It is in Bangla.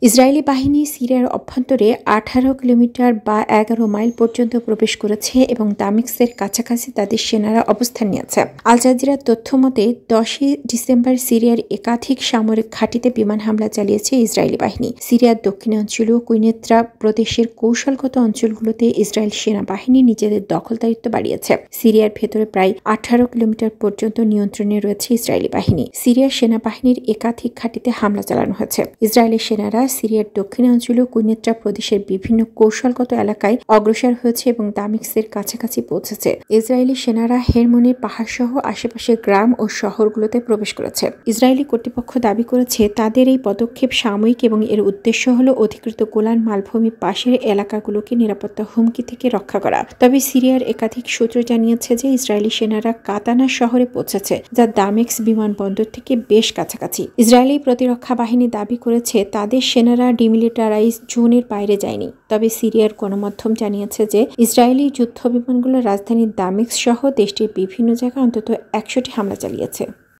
ইসরায়েলি বাহিনী সিরিয়ার অভ্যন্তরে 18 কিলোমিটার বা 11 মাইল পর্যন্ত প্রবেশ করেছে এবং দামেস্কের কাছাকাছি তাদের সেনারা অবস্থান নিয়েছে। আল জাজিরার তথ্য মতে 10 ডিসেম্বর সিরিয়ার একাধিক সামরিক ঘাঁটিতে বিমান হামলা চালিয়েছে ইসরায়েলি বাহিনী। সিরিয়ার দক্ষিণাঞ্চলীয় কুইনেত্রা প্রদেশের কৌশলগত অঞ্চলগুলোতে ইসরায়েল সেনাবাহিনী নিজেদের দখলদারিত্ব বাড়িয়েছে। সিরিয়ার ভেতরে প্রায় 18 কিলোমিটার পর্যন্ত নিয়ন্ত্রণে রয়েছে ইসরায়েলি বাহিনী। সিরিয়ার সেনাবাহিনীর একাধিক ঘাঁটিতে হামলা চালানো হয়েছে। ইসরায়েলি সেনারা সিরিয়ার দক্ষিণাঞ্চলীয় কুইনেত্রা প্রদেশের বিভিন্ন কৌশলগত এলাকায় অগ্রসর হয়েছে এবং দামেস্কের কাছাকাছি পৌঁছেছে। ইসরায়েলি সেনারা হেরমনের পাহাড় সহ আশেপাশের গ্রাম ও শহরগুলোতে প্রবেশ করেছে। ইসরায়েলি কর্তৃপক্ষ দাবি করেছে তাদের এই পদক্ষেপ সাময়িক এবং এর উদ্দেশ্য হল অধিকৃত গোলান মালভূমি পাশের এলাকাগুলোকে নিরাপত্তা হুমকি থেকে রক্ষা করা। তবে সিরিয়ার একাধিক সূত্র জানিয়েছে যে ইসরায়েলি সেনারা কাতানা শহরে পৌঁছেছে, যা দামেস্ক বিমানবন্দর থেকে বেশ কাছাকাছি। ইসরায়েলি প্রতিরক্ষা বাহিনী দাবি করেছে তাদের সেনারা ডিমিলিটারাইজ জোনের বাইরে যায়নি। তবে সিরিয়ার গণমাধ্যম জানিয়েছে যে ইসরায়েলি যুদ্ধ বিমানগুলো রাজধানী দামেস্ক সহ দেশটির বিভিন্ন জায়গায় অন্তত 100টি হামলা চালিয়েছে।